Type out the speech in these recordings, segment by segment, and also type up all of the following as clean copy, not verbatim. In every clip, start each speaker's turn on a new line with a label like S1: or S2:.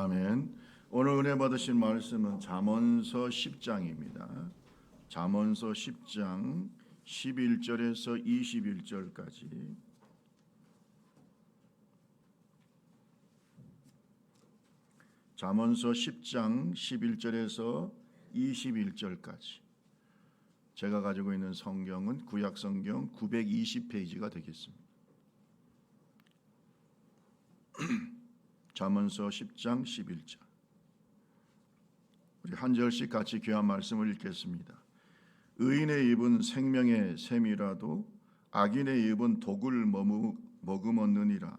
S1: 아멘. 오늘 은혜 받으신 말씀은 잠언서 10장입니다. 잠언서 10장 11절에서 21절까지. 잠언서 10장 11절에서 21절까지. 제가 가지고 있는 성경은 구약 성경 920페이지가 되겠습니다. 잠언서 10장 11절. 우리 한 절씩 같이 귀한 말씀을 읽겠습니다. 의인의 입은 생명의 샘이라도 악인의 입은 독을 머금었느니라.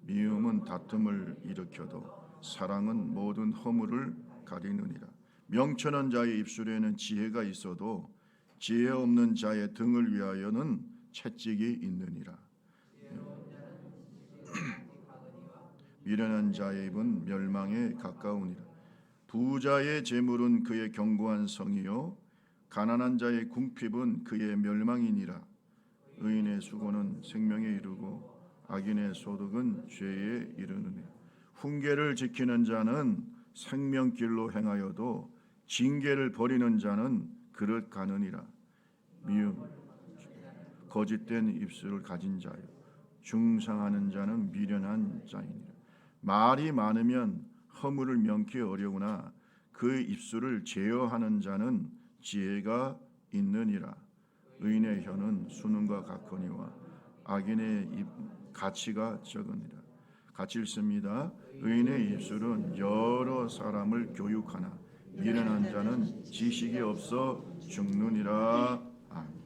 S1: 미움은 다툼을 일으켜도 사랑은 모든 허물을 가리느니라. 명철한 자의 입술에는 지혜가 있어도 지혜 없는 자의 등을 위하여는 채찍이 있느니라. 미련한 자의 입은 멸망에 가까우니라. 부자의 재물은 그의 견고한 성이요 가난한 자의 궁핍은 그의 멸망이니라. 의인의 수고는 생명에 이르고 악인의 소득은 죄에 이르느니라. 훈계를 지키는 자는 생명길로 행하여도 징계를 버리는 자는 그릇 가느니라. 미움 거짓된 입술을 가진 자요 중상하는 자는 미련한 자이니라. 말이 많으면 허물을 명키 어려우나 그 입술을 제어하는 자는 지혜가 있느니라. 의인의 혀는 수능과 같거니와 악인의 입 가치가 적으니라. 같이 읽습니다. 의인의 입술은 여러 사람을 교육하나 미련한 자는 지식이 없어 죽느니라. 아멘.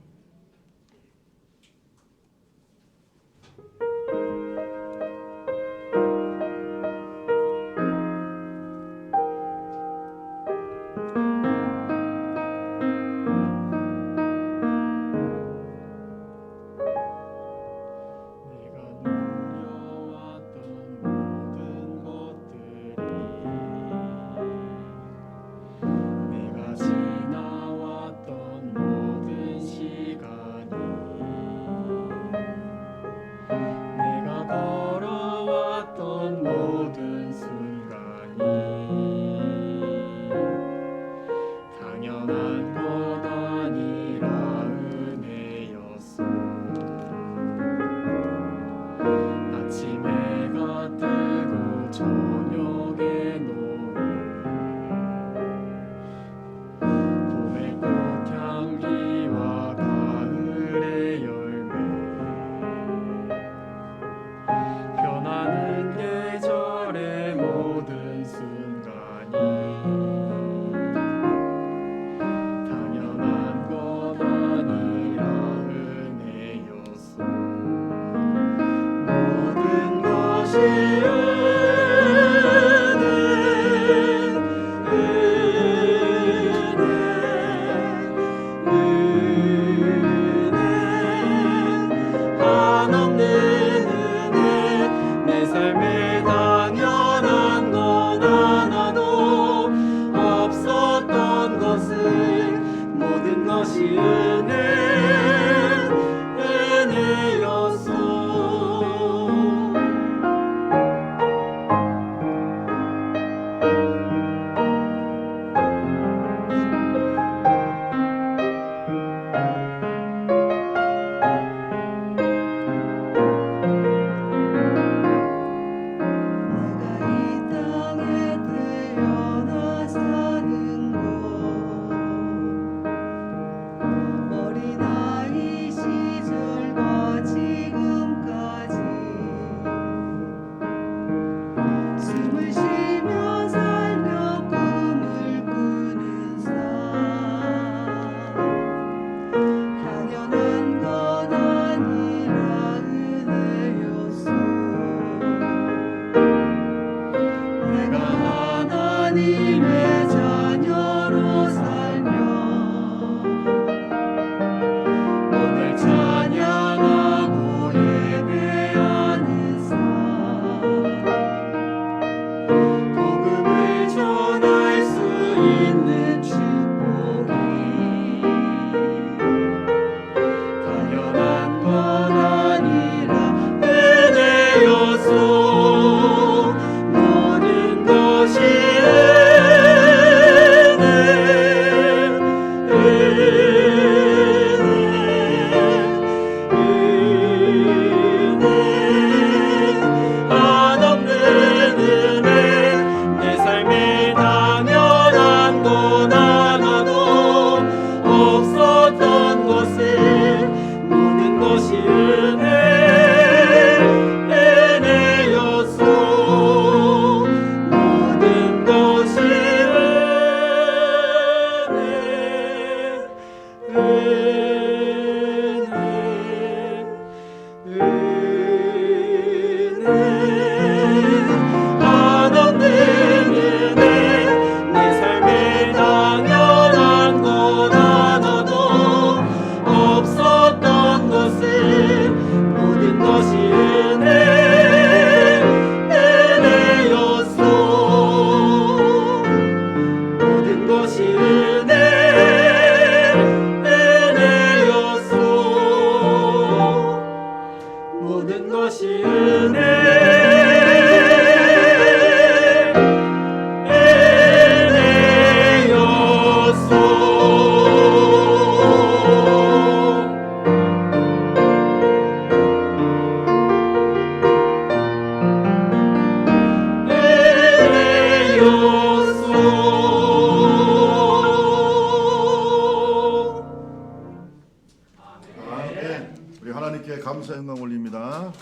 S1: 감사 영광 올립니다.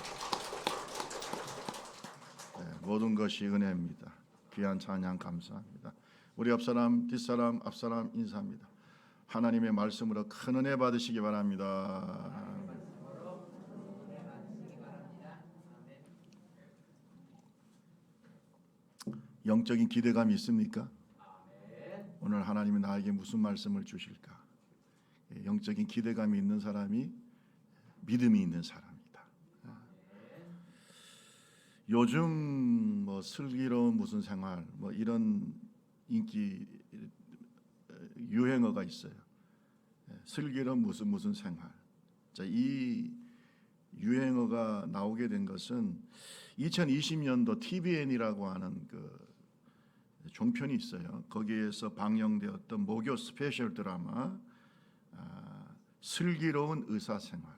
S1: 모든 것이 은혜입니다. 귀한 찬양 감사합니다. 우리 옆사람, 뒷사람, 앞사람 인사합니다. 하나님의 말씀으로 큰 은혜 받으시기 바랍니다. 영적인 기대감이 있습니까? 오늘 하나님이 나에게 무슨 말씀을 주실까? 영적인 기대감이 있는 사람이 믿음이 있는 사람이다. 요즘 뭐 슬기로운 무슨 생활 뭐 이런 인기 유행어가 있어요. 슬기로운 무슨 생활. 자, 이 유행어가 나오게 된 것은 2020년도 TVN이라고 하는 그 종편이 있어요. 거기에서 방영되었던 목요 스페셜 드라마 슬기로운 의사생활.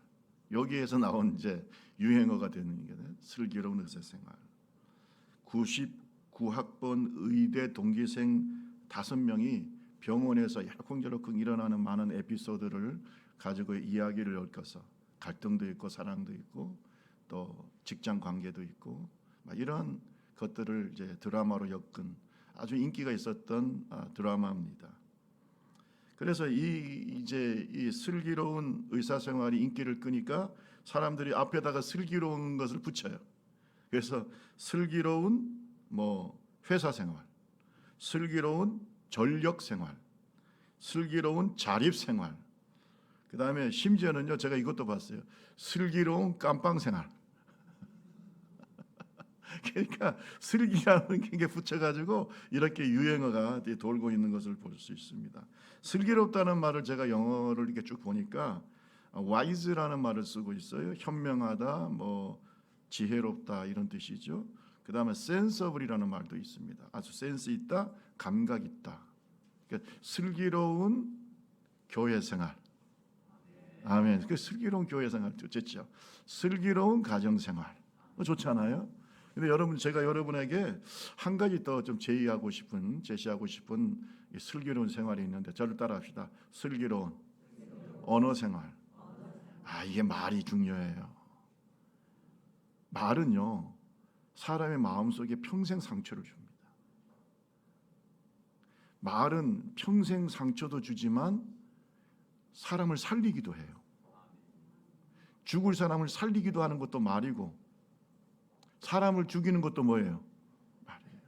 S1: 여기에서 나온 이제 유행어가 되는 게 슬기로운 의사생활. 99학번 의대 동기생 5명이 병원에서 야쿵저쿵 일어나는 많은 에피소드를 가지고 이야기를 엮어서 갈등도 있고 사랑도 있고 또 직장 관계도 있고 이런 것들을 이제 드라마로 엮은 아주 인기가 있었던 드라마입니다. 그래서 이 슬기로운 의사생활이 인기를 끄니까 사람들이 앞에다가 슬기로운 것을 붙여요. 그래서 슬기로운 회사생활, 슬기로운 전력생활, 슬기로운 자립생활, 그 다음에 심지어는요 제가 이것도 봤어요. 슬기로운 깜빵생활. 그러니까 슬기라는 게 붙여가지고 이렇게 유행어가 돌고 있는 것을 볼 수 있습니다. 슬기롭다는 말을 제가 영어를 이렇게 쭉 보니까 wise라는 말을 쓰고 있어요. 현명하다, 지혜롭다 이런 뜻이죠. 그 다음에 sensible이라는 말도 있습니다. 아주 센스 있다, 감각 있다. 그러니까 슬기로운 교회 생활. 아멘. 그 슬기로운 교회 생활 좋죠. 슬기로운 가정 생활 좋잖아요. 근데 여러분, 제가 여러분에게 한 가지 더 좀 제시하고 싶은 슬기로운 생활이 있는데 저를 따라합시다. 슬기로운 언어 생활. 이게 말이 중요해요. 말은요 사람의 마음속에 평생 상처를 줍니다. 말은 평생 상처도 주지만 사람을 살리기도 해요. 죽을 사람을 살리기도 하는 것도 말이고 사람을 죽이는 것도 뭐예요? 말이에요.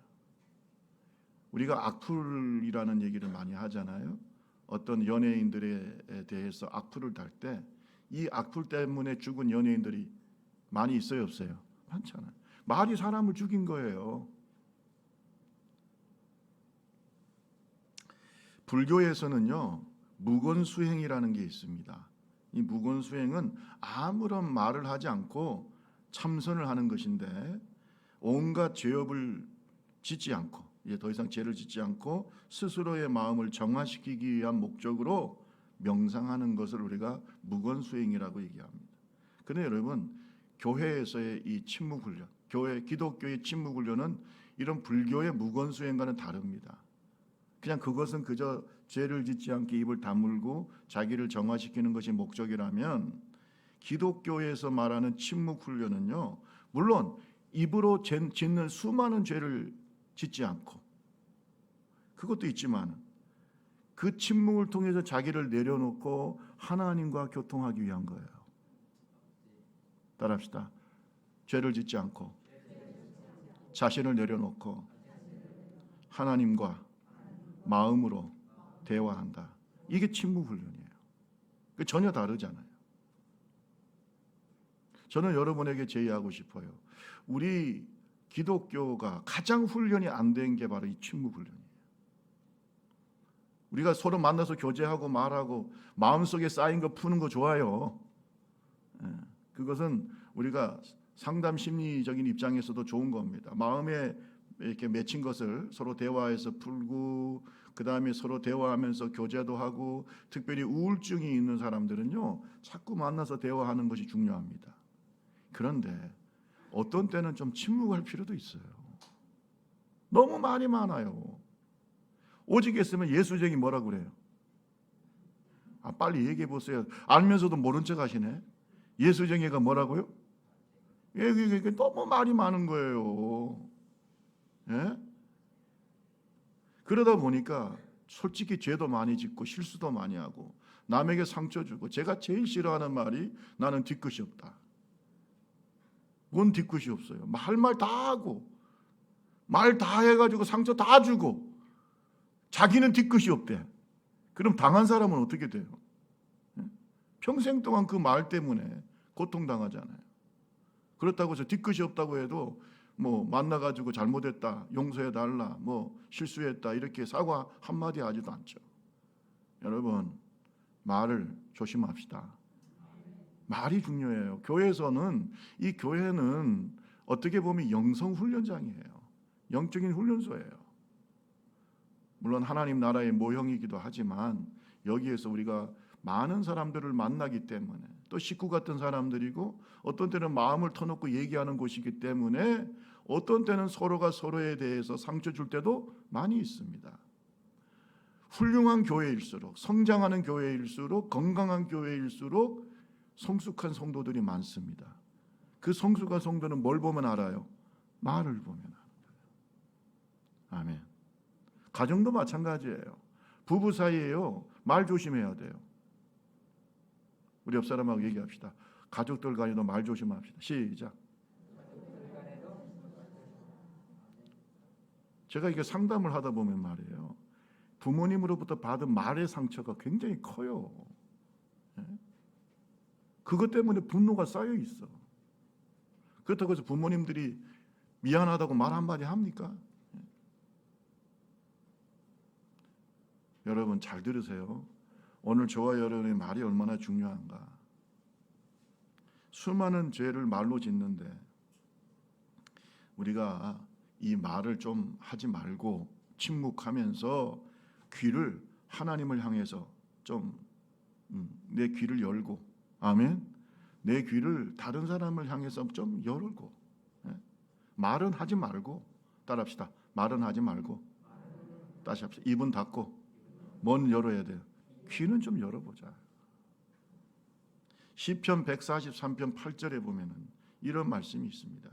S1: 우리가 악플이라는 얘기를 많이 하잖아요. 어떤 연예인들에 대해서 악플을 달 때 이 악플 때문에 죽은 연예인들이 많이 있어요, 없어요? 많잖아요. 말이 사람을 죽인 거예요. 불교에서는요 무건수행이라는 게 있습니다. 이 무건수행은 아무런 말을 하지 않고 참선을 하는 것인데 온갖 죄업을 짓지 않고 이제 더 이상 죄를 짓지 않고 스스로의 마음을 정화시키기 위한 목적으로 명상하는 것을 우리가 무건수행이라고 얘기합니다. 그런데 여러분, 교회에서의 이 침묵훈련, 기독교의 침묵훈련은 이런 불교의 무건수행과는 다릅니다. 그냥 그것은 그저 죄를 짓지 않게 입을 다물고 자기를 정화시키는 것이 목적이라면 기독교에서 말하는 침묵훈련은요 물론 입으로 짓는 수많은 죄를 짓지 않고 그것도 있지만 그 침묵을 통해서 자기를 내려놓고 하나님과 교통하기 위한 거예요. 따라합시다. 죄를 짓지 않고 자신을 내려놓고 하나님과 마음으로 대화한다. 이게 침묵 훈련이에요. 전혀 다르잖아요. 저는 여러분에게 제의하고 싶어요. 우리 기독교가 가장 훈련이 안 된 게 바로 이 침묵 훈련이에요. 우리가 서로 만나서 교제하고 말하고 마음속에 쌓인 거 푸는 거 좋아요. 그것은 우리가 상담 심리적인 입장에서도 좋은 겁니다. 마음에 이렇게 맺힌 것을 서로 대화해서 풀고, 그 다음에 서로 대화하면서 교제도 하고, 특별히 우울증이 있는 사람들은요 자꾸 만나서 대화하는 것이 중요합니다. 그런데 어떤 때는 좀 침묵할 필요도 있어요. 너무 말이 많아요. 오직 했으면 예수쟁이 뭐라 그래요? 빨리 얘기해 보세요. 알면서도 모른 척 하시네. 예수쟁이가 뭐라고요? 너무 말이 많은 거예요. 예? 그러다 보니까 솔직히 죄도 많이 짓고 실수도 많이 하고 남에게 상처 주고, 제가 제일 싫어하는 말이 나는 뒤끝이 없다. 뭔 뒤끝이 없어요. 할 말 다 하고 말 다 해가지고 상처 다 주고 자기는 뒤끝이 없대. 그럼 당한 사람은 어떻게 돼요? 평생 동안 그 말 때문에 고통당하잖아요. 그렇다고 해서 뒤끝이 없다고 해도 뭐 만나가지고 잘못했다, 용서해달라, 뭐 실수했다 이렇게 사과 한마디 하지도 않죠. 여러분, 말을 조심합시다. 말이 중요해요. 교회에서는, 이 교회는 어떻게 보면 영성 훈련장이에요. 영적인 훈련소예요. 물론 하나님 나라의 모형이기도 하지만 여기에서 우리가 많은 사람들을 만나기 때문에, 또 식구 같은 사람들이고 어떤 때는 마음을 터놓고 얘기하는 곳이기 때문에 어떤 때는 서로가 서로에 대해서 상처 줄 때도 많이 있습니다. 훌륭한 교회일수록, 성장하는 교회일수록, 건강한 교회일수록 성숙한 성도들이 많습니다. 그 성숙한 성도는 뭘 보면 알아요? 말을 보면 알아요. 아멘. 가정도 마찬가지예요. 부부 사이에요, 말 조심해야 돼요. 우리 옆 사람하고 얘기합시다. 가족들 간에도 말 조심합시다. 시작. 제가 이게 상담을 하다 보면 말이에요, 부모님으로부터 받은 말의 상처가 굉장히 커요. 그것 때문에 분노가 쌓여 있어. 그렇다고 해서 부모님들이 미안하다고 말 한마디 합니까? 여러분 잘 들으세요. 오늘 저와 여러분의 말이 얼마나 중요한가. 수많은 죄를 말로 짓는데 우리가 이 말을 좀 하지 말고 침묵하면서 귀를 하나님을 향해서 좀 내 귀를 열고, 아멘. 내 귀를 다른 사람을 향해서 좀 열고, 말은 하지 말고, 따라합시다. 말은 하지 말고, 다시 합시다. 입은 닫고, 뭔 열어야 돼요? 귀는 좀 열어보자. 시편 143편 8절에 보면은 이런 말씀이 있습니다.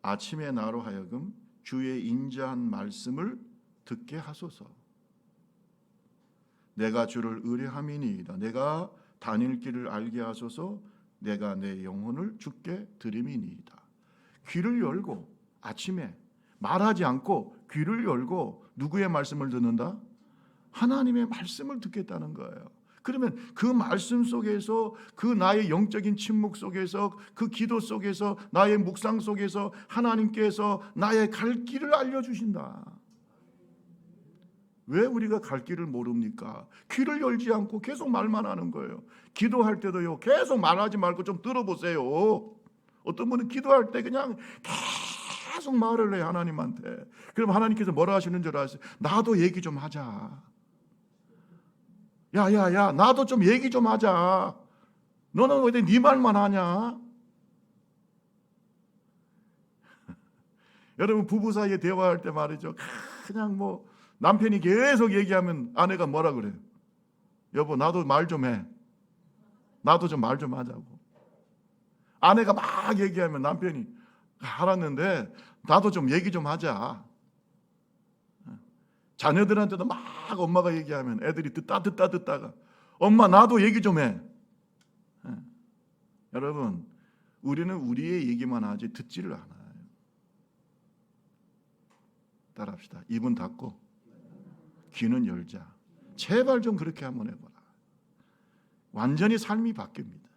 S1: 아침에 나로 하여금 주의 인자한 말씀을 듣게 하소서. 내가 주를 의뢰함이니이다. 내가 다닐 길을 알게 하소서. 내가 내 영혼을 주께 드림이니이다. 귀를 열고, 아침에 말하지 않고 귀를 열고 누구의 말씀을 듣는다? 하나님의 말씀을 듣겠다는 거예요. 그러면 그 말씀 속에서, 그 나의 영적인 침묵 속에서, 그 기도 속에서, 나의 묵상 속에서 하나님께서 나의 갈 길을 알려주신다. 왜 우리가 갈 길을 모릅니까? 귀를 열지 않고 계속 말만 하는 거예요. 기도할 때도요, 계속 말하지 말고 좀 들어보세요. 어떤 분은 기도할 때 그냥 계속 말을 해요, 하나님한테. 그럼 하나님께서 뭐라 하시는 줄 아세요? 나도 얘기 좀 하자. 야야야, 나도 좀 얘기 좀 하자. 너는 왜 네 말만 하냐? 여러분 부부 사이에 대화할 때 말이죠, 그냥 뭐 남편이 계속 얘기하면 아내가 뭐라 그래요? 여보 나도 말 좀 해. 나도 좀 말 좀 하자고. 아내가 막 얘기하면 남편이 알았는데 나도 좀 얘기 좀 하자. 자녀들한테도 막 엄마가 얘기하면 애들이 듣다가 엄마 나도 얘기 좀 해. 여러분 우리는 우리의 얘기만 하지 듣지를 않아요. 따라합시다. 입은 닫고 귀는 열자. 제발 좀 그렇게 한번 해봐라. 완전히 삶이 바뀝니다.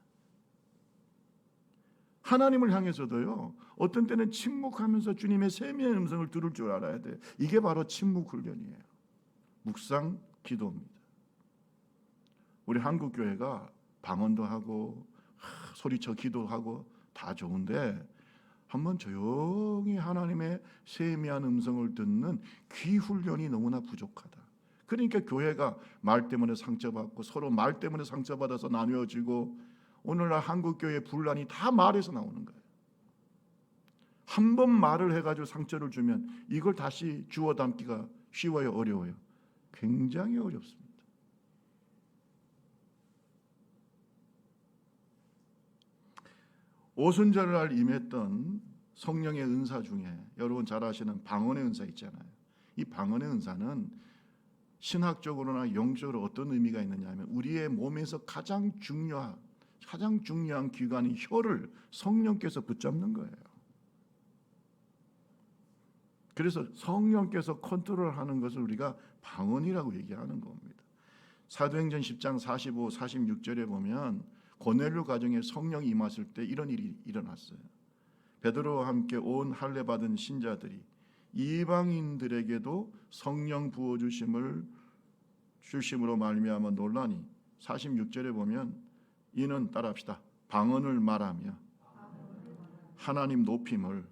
S1: 하나님을 향해서도요, 어떤 때는 침묵하면서 주님의 세미한 음성을 들을 줄 알아야 돼요. 이게 바로 침묵 훈련이에요. 묵상 기도입니다. 우리 한국교회가 방언도 하고 소리쳐 기도하고 다 좋은데 한번 조용히 하나님의 세미한 음성을 듣는 귀 훈련이 너무나 부족하다. 그러니까 교회가 말 때문에 상처받고 서로 말 때문에 상처받아서 나뉘어지고 오늘날 한국교회의 분란이 다 말에서 나오는 거예요. 한 번 말을 해가지고 상처를 주면 이걸 다시 주워 담기가 쉬워요, 어려워요? 굉장히 어렵습니다. 오순절날 임했던 성령의 은사 중에 여러분 잘 아시는 방언의 은사 있잖아요. 이 방언의 은사는 신학적으로나 영적으로 어떤 의미가 있느냐 하면 우리의 몸에서 가장 중요한 기관인 혀를 성령께서 붙잡는 거예요. 그래서 성령께서 컨트롤하는 것을 우리가 방언이라고 얘기하는 겁니다. 사도행전 10장 45, 46절에 보면 고넬료 가정에 성령이 임하실 때 이런 일이 일어났어요. 베드로와 함께 온 할례 받은 신자들이 이방인들에게도 성령 부어 주심으로 말미암아 놀라니 46절에 보면 이는 따라합시다. 방언을 말하며 하나님 높임을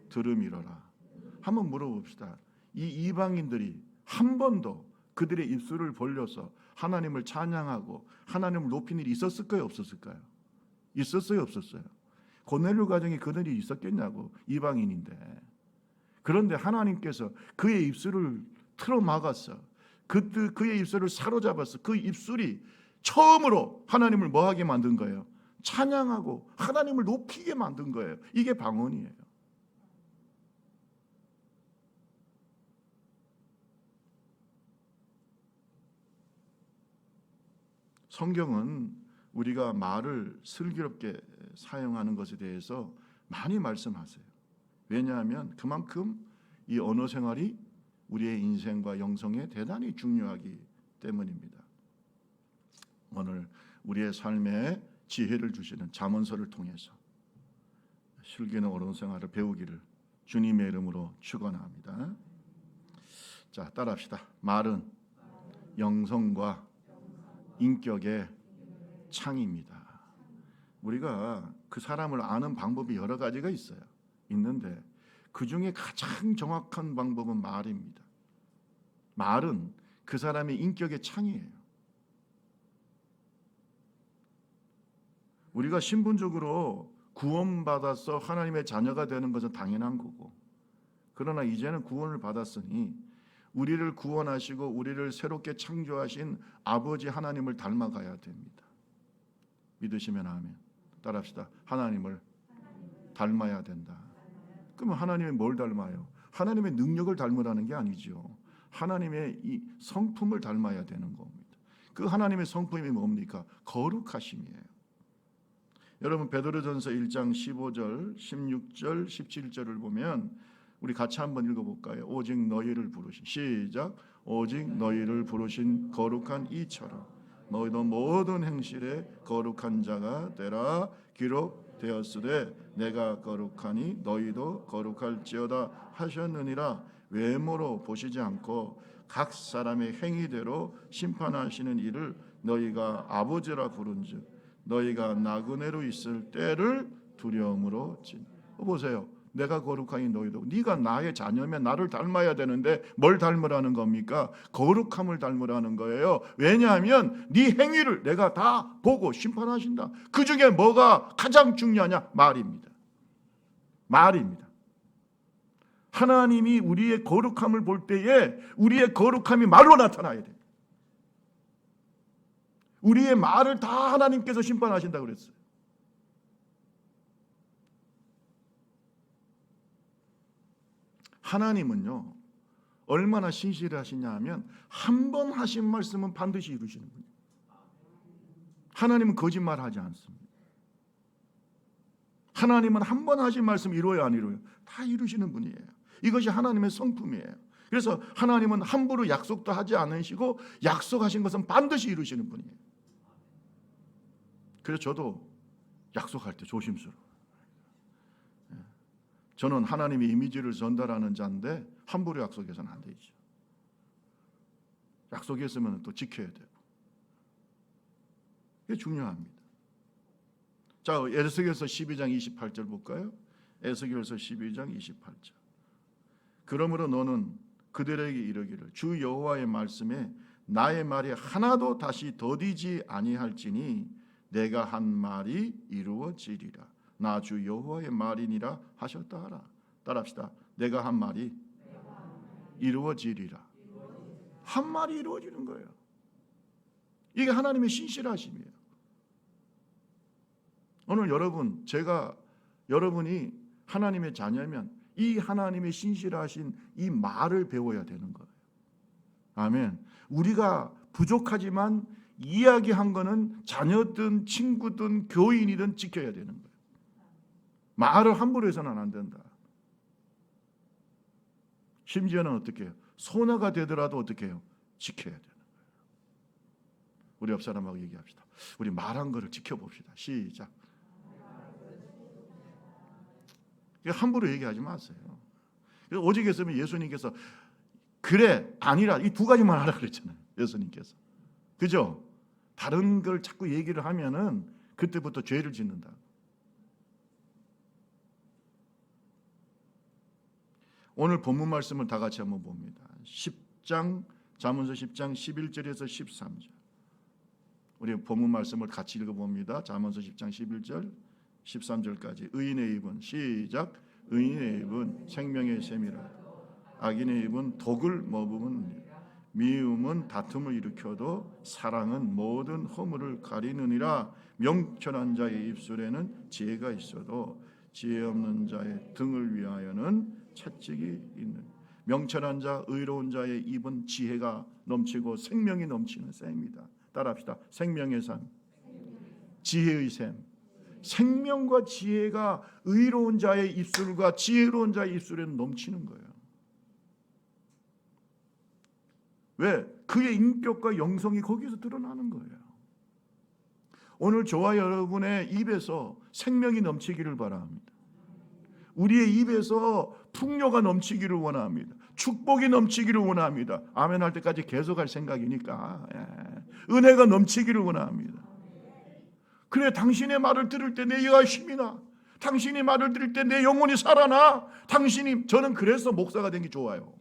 S1: 들음이로라. 한번 물어봅시다. 이 이방인들이 한 번도 그들의 입술을 벌려서 하나님을 찬양하고 하나님을 높인 일이 있었을까요? 없었을까요? 있었어요? 없었어요? 고넬료 가정에 그런 일이 있었겠냐고. 이방인인데. 그런데 하나님께서 그의 입술을 틀어 막았어. 그의 입술을 사로잡았어. 그 입술이 처음으로 하나님을 뭐하게 만든 거예요? 찬양하고 하나님을 높이게 만든 거예요. 이게 방언이에요. 성경은 우리가 말을 슬기롭게 사용하는 것에 대해서 많이 말씀하세요. 왜냐하면 그만큼 이 언어 생활이 우리의 인생과 영성에 대단히 중요하기 때문입니다. 오늘 우리의 삶에 지혜를 주시는 잠언서를 통해서 슬기는 언어 생활을 배우기를 주님의 이름으로 축원합니다. 자, 따라합시다. 말은 영성과 인격의 창입니다. 우리가 그 사람을 아는 방법이 여러 가지가 있어요. 있는데 그 중에 가장 정확한 방법은 말입니다. 말은 그 사람의 인격의 창이에요. 우리가 신분적으로 구원받아서 하나님의 자녀가 되는 것은 당연한 거고, 그러나 이제는 구원을 받았으니 우리를 구원하시고 우리를 새롭게 창조하신 아버지 하나님을 닮아가야 됩니다. 믿으시면 아멘. 따라합시다. 하나님을 닮아야 된다. 그러면 하나님이 뭘 닮아요? 하나님의 능력을 닮으라는 게 아니죠. 하나님의 이 성품을 닮아야 되는 겁니다. 그 하나님의 성품이 뭡니까? 거룩하심이에요. 여러분 베드로전서 1장 15절, 16절, 17절을 보면 우리 같이 한번 읽어볼까요? 오직 너희를 부르신, 시작. 오직 너희를 부르신 거룩한 이처럼 너희도 모든 행실에 거룩한 자가 되라. 기록되었으되 내가 거룩하니 너희도 거룩할지어다 하셨느니라. 외모로 보시지 않고 각 사람의 행위대로 심판하시는 이를 너희가 아버지라 부른즉 너희가 나그네로 있을 때를 두려움으로 보세요. 내가 거룩하니 너희도. 네가 나의 자녀면 나를 닮아야 되는데 뭘 닮으라는 겁니까? 거룩함을 닮으라는 거예요. 왜냐하면 네 행위를 내가 다 보고 심판하신다. 그 중에 뭐가 가장 중요하냐? 말입니다. 말입니다. 하나님이 우리의 거룩함을 볼 때에 우리의 거룩함이 말로 나타나야 돼요. 우리의 말을 다 하나님께서 심판하신다고 그랬어요. 하나님은요 얼마나 신실하시냐 하면 한 번 하신 말씀은 반드시 이루시는 분이에요. 하나님은 거짓말하지 않습니다. 하나님은 한 번 하신 말씀 이루어요, 안 이루어요? 다 이루시는 분이에요. 이것이 하나님의 성품이에요. 그래서 하나님은 함부로 약속도 하지 않으시고 약속하신 것은 반드시 이루시는 분이에요. 그래서 저도 약속할 때 조심스러워요. 저는 하나님의 이미지를 전달하는 자인데 함부로 약속해서는 안 되죠. 약속했으면 또 지켜야 되고. 이게 중요합니다. 자, 에스겔서 12장 28절 볼까요? 에스겔서 12장 28절. 그러므로 너는 그들에게 이르기를 주 여호와의 말씀에 나의 말이 하나도 다시 더디지 아니할지니 내가 한 말이 이루어지리라. 나 주 여호와의 말이니라 하셨다 하라. 따라합시다. 내가 한 말이 이루어지리라. 한 말이 이루어지는 거예요. 이게 하나님의 신실하심이에요. 오늘 여러분, 여러분이 하나님의 자녀면 이 하나님의 신실하신 이 말을 배워야 되는 거예요. 아멘. 우리가 부족하지만 이야기한 거는 자녀든 친구든 교인이든 지켜야 되는 거예요. 말을 함부로 해서는 안 된다. 심지어는 어떻게 해요? 손해가 되더라도 어떻게 해요? 지켜야 되는 거예요. 우리 옆 사람하고 얘기합시다. 우리 말한 거를 지켜봅시다. 시작. 함부로 얘기하지 마세요. 오직 했으면 예수님께서 그래 아니라 이 두 가지만 하라 그랬잖아요. 예수님께서. 그죠? 다른 걸 자꾸 얘기를 하면은 그때부터 죄를 짓는다. 오늘 본문 말씀을 다 같이 한번 봅니다. 10장 잠언서 10장 11절에서 13절. 우리 본문 말씀을 같이 읽어봅니다. 잠언서 10장 11절 13절까지. 의인의 입은 시작. 의인의 입은 생명의 샘이라. 악인의 입은 독을 머금은. 미움은 다툼을 일으켜도 사랑은 모든 허물을 가리느니라. 명철한 자의 입술에는 지혜가 있어도 지혜 없는 자의 등을 위하여는 채찍이 있는. 명철한 자, 의로운 자의 입은 지혜가 넘치고 생명이 넘치는 샘이다. 따라합시다. 생명의 샘, 지혜의 샘. 생명과 지혜가 의로운 자의 입술과 지혜로운 자의 입술에는 넘치는 거예요. 왜? 그의 인격과 영성이 거기서 드러나는 거예요. 오늘 저와 여러분의 입에서 생명이 넘치기를 바랍니다. 우리의 입에서 풍요가 넘치기를 원합니다. 축복이 넘치기를 원합니다. 아멘 할 때까지 계속할 생각이니까. 은혜가 넘치기를 원합니다. 그래, 당신의 말을 들을 때 내가 힘이 나. 당신의 말을 들을 때 내 영혼이 살아나. 저는 그래서 목사가 된 게 좋아요.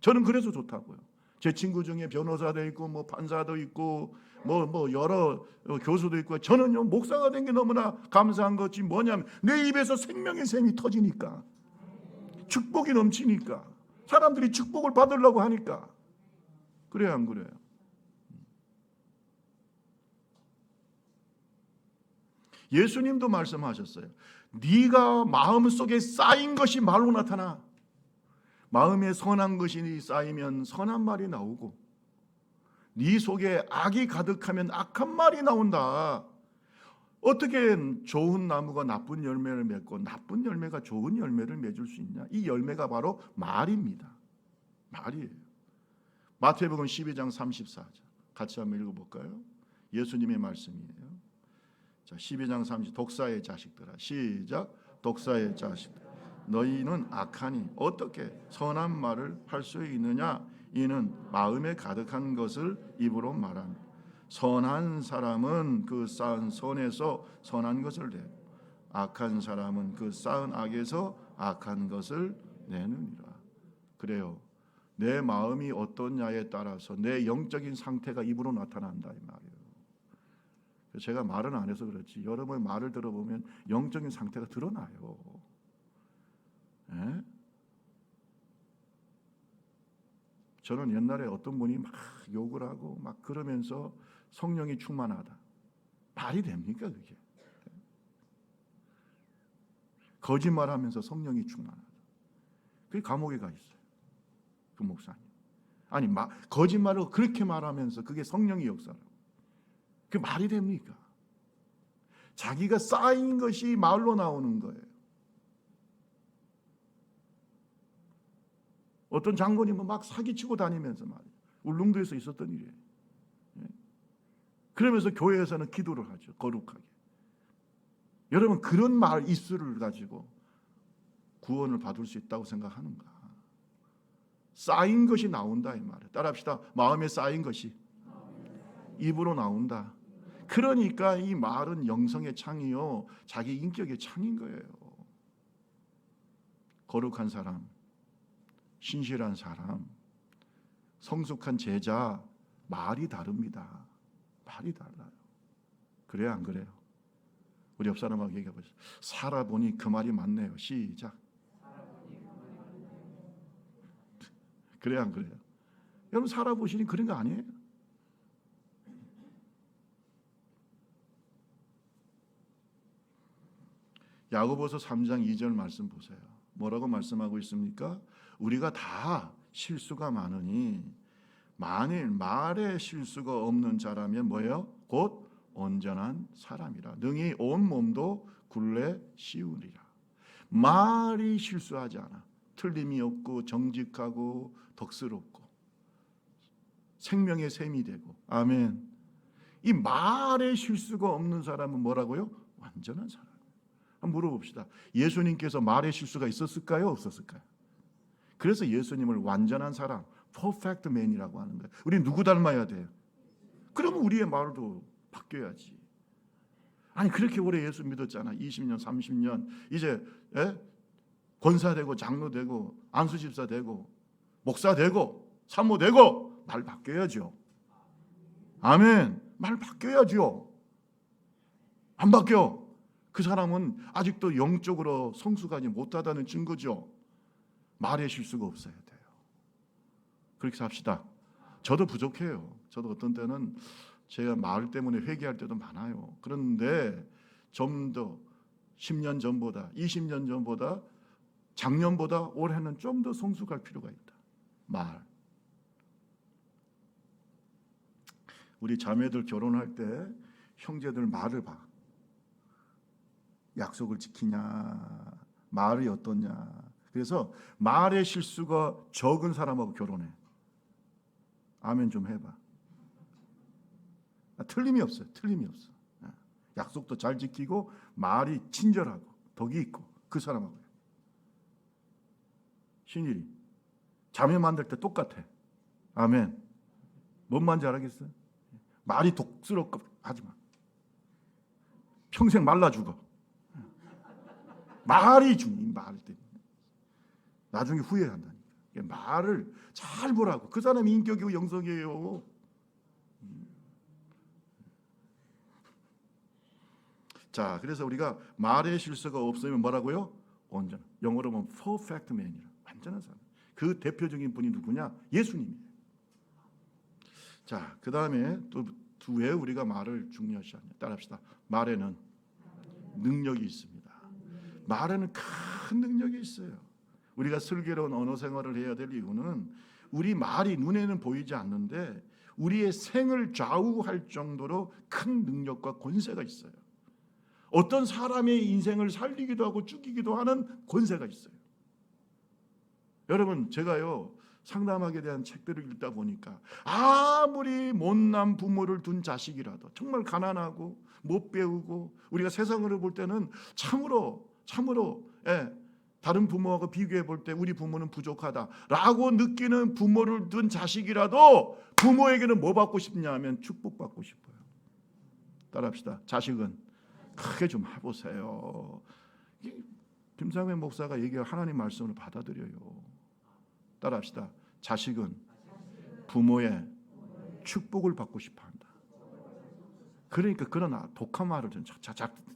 S1: 저는 그래서 좋다고요. 제 친구 중에 변호사도 있고 뭐 판사도 있고 뭐 여러 교수도 있고, 저는요 목사가 된 게 너무나 감사한 것이 뭐냐면 내 입에서 생명의 샘이 터지니까, 축복이 넘치니까, 사람들이 축복을 받으려고 하니까. 그래요, 안 그래요? 예수님도 말씀하셨어요. 네가 마음속에 쌓인 것이 말로 나타나. 마음에 선한 것이 쌓이면 선한 말이 나오고, 네 속에 악이 가득하면 악한 말이 나온다. 어떻게 좋은 나무가 나쁜 열매를 맺고 나쁜 열매가 좋은 열매를 맺을 수 있냐? 이 열매가 바로 말입니다. 말이에요. 마태복음 12장 34절 같이 한번 읽어볼까요? 예수님의 말씀이에요. 자, 12장 30, 독사의 자식들아, 시작. 독사의 자식들, 너희는 악하니 어떻게 선한 말을 할 수 있느냐? 이는 마음에 가득한 것을 입으로 말합니다. 선한 사람은 그 쌓은 선에서 선한 것을 내고, 악한 사람은 그 쌓은 악에서 악한 것을 내느니라. 그래요. 내 마음이 어떠냐에 따라서 내 영적인 상태가 입으로 나타난다 이 말이에요. 제가 말은 안 해서 그렇지 여러분의 말을 들어보면 영적인 상태가 드러나요. 예? 저는 옛날에 어떤 분이 막 욕을 하고 막 그러면서 성령이 충만하다. 말이 됩니까 그게? 거짓말하면서 성령이 충만하다. 그게 감옥에 가 있어요. 그 목사님. 아니 거짓말을 그렇게 말하면서 그게 성령의 역사라고. 그게 말이 됩니까? 자기가 쌓인 것이 말로 나오는 거예요. 어떤 장군이 막 사기치고 다니면서 말이에요. 울릉도에서 있었던 일이에요. 그러면서 교회에서는 기도를 하죠. 거룩하게. 여러분, 그런 말 입술을 가지고 구원을 받을 수 있다고 생각하는가? 쌓인 것이 나온다 이 말이에요. 따라합시다. 마음에 쌓인 것이 입으로 나온다. 그러니까 이 말은 영성의 창이요, 자기 인격의 창인 거예요. 거룩한 사람, 신실한 사람, 성숙한 제자, 말이 다릅니다. 말이 달라요. 그래요, 안 그래요? 우리 옆 사람하고 얘기해 보세요. 살아보니 그 말이 맞네요. 시작. 그래요, 안 그래요? 여러분, 살아보시니 그런 거 아니에요? 야고보서 3장 2절 말씀 보세요. 뭐라고 말씀하고 있습니까? 우리가 다 실수가 많으니 만일 말에 실수가 없는 자라면 뭐예요? 곧 온전한 사람이라 능히 온 몸도 굴레 씌우리라. 말이 실수하지 않아. 틀림이 없고 정직하고 덕스럽고 생명의 샘이 되고. 아멘. 이 말에 실수가 없는 사람은 뭐라고요? 완전한 사람. 한번 물어봅시다. 예수님께서 말에 실수가 있었을까요? 없었을까요? 그래서 예수님을 완전한 사람, perfect man이라고 하는 거예요. 우리 누구 닮아야 돼요? 그러면 우리의 말도 바뀌어야지. 아니, 그렇게 오래 예수 믿었잖아. 20년, 30년. 이제 권사 되고 장로 되고 안수집사 되고 목사 되고 사모 되고 말 바뀌어야죠. 아멘. 말 바뀌어야죠. 안 바뀌어. 그 사람은 아직도 영적으로 성숙하지 못하다는 증거죠. 말에 실수가 없어야 돼요. 그렇게 삽시다. 저도 부족해요. 저도 어떤 때는 제가 말 때문에 회개할 때도 많아요. 그런데 좀 더 10년 전보다 20년 전보다 작년보다 올해는 좀 더 성숙할 필요가 있다. 말. 우리 자매들 결혼할 때 형제들 말을 봐. 약속을 지키냐, 말이 어떠냐. 그래서 말의 실수가 적은 사람하고 결혼해. 아멘 좀 해봐. 틀림이 없어요. 틀림이 없어. 약속도 잘 지키고 말이 친절하고 덕이 있고 그 사람하고. 신일이 자매 만들 때 똑같아. 아멘. 뭔 말인지 알겠어요? 말이 독스럽고 하지 마. 평생 말라 죽어. 말이 중요해. 말 때문에 나중에 후회한다니까. 말을 잘 보라고. 그 사람이 인격이고 영성이에요. 자, 그래서 우리가 말에 실수가 없으면 뭐라고요? 온전. 영어로 보면 perfect man이라. 완전한 사람. 그 대표적인 분이 누구냐? 예수님이에요. 자, 그 다음에 또 왜 우리가 말을 중요시하냐? 따라합시다. 말에는 능력이 있습니다. 말에는 큰 능력이 있어요. 우리가 슬기로운 언어 생활을 해야 될 이유는 우리 말이 눈에는 보이지 않는데 우리의 생을 좌우할 정도로 큰 능력과 권세가 있어요. 어떤 사람의 인생을 살리기도 하고 죽이기도 하는 권세가 있어요. 여러분, 제가요 상담하게 대한 책들을 읽다 보니까 아무리 못난 부모를 둔 자식이라도 정말 가난하고 못 배우고 우리가 세상으로 볼 때는 참으로 다른 부모하고 비교해 볼 때 우리 부모는 부족하다라고 느끼는 부모를 둔 자식이라도 부모에게는 뭐 받고 싶냐 하면 축복받고 싶어요. 따라합시다. 자식은 크게 좀 해보세요. 김상회 목사가 얘기한 하나님 말씀을 받아들여요. 따라합시다. 자식은 부모의 축복을 받고 싶어한다. 그러니까 그런 독한 말을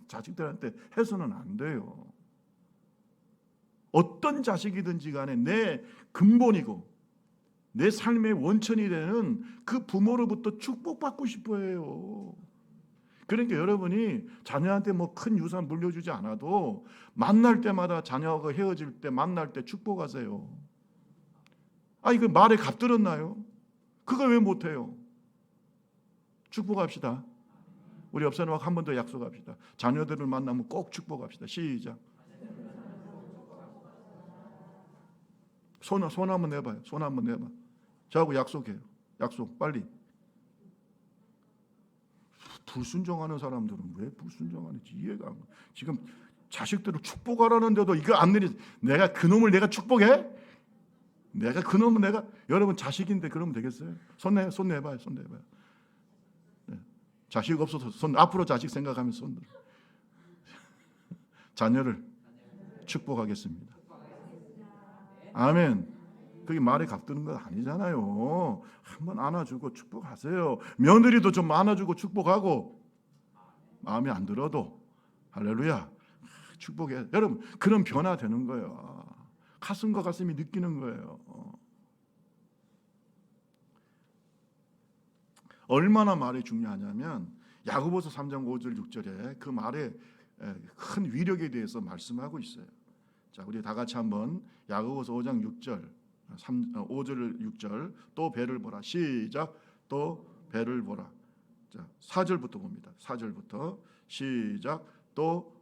S1: 자식들한테 해서는 안 돼요. 어떤 자식이든지 간에 내 근본이고 내 삶의 원천이 되는 그 부모로부터 축복받고 싶어 해요. 그러니까 여러분이 자녀한테 뭐 큰 유산 물려주지 않아도 만날 때마다 자녀하고 헤어질 때 만날 때 축복하세요. 이거 말에 값 들었나요? 그걸 왜 못해요? 축복합시다. 우리 옆 사람하고 한 번 더 약속합시다. 자녀들을 만나면 꼭 축복합시다. 시작. 손 한번 내봐요. 손 한번 내봐. 저하고 약속해요. 약속 빨리. 불순종하는 사람들은 왜 불순종하는지 이해가 안 가. 지금 자식들을 축복하라는데도 이거 안 내리. 내가 그놈을 내가 축복해? 내가 그놈은 내가 여러분 자식인데 그러면 되겠어요? 손 내봐요. 네. 자식 없어서 손 앞으로 자식 생각하면 손 들어. 자녀를 축복하겠습니다. 아멘. 그게 말에 값드는 건 아니잖아요. 한번 안아주고 축복하세요. 며느리도 좀 안아주고 축복하고 마음에 안 들어도 할렐루야 축복해. 여러분 그런 변화 되는 거예요. 가슴과 가슴이 느끼는 거예요. 얼마나 말이 중요하냐면 야고보서 3장 5절 6절에 그 말의 큰 위력에 대해서 말씀하고 있어요. 자, 우리 다 같이 한번 야고보서 5장 6절 5절 6절 또 배를 보라. 시작. 또 배를 보라. 자, 4절부터 봅니다. 4절부터 시작. 또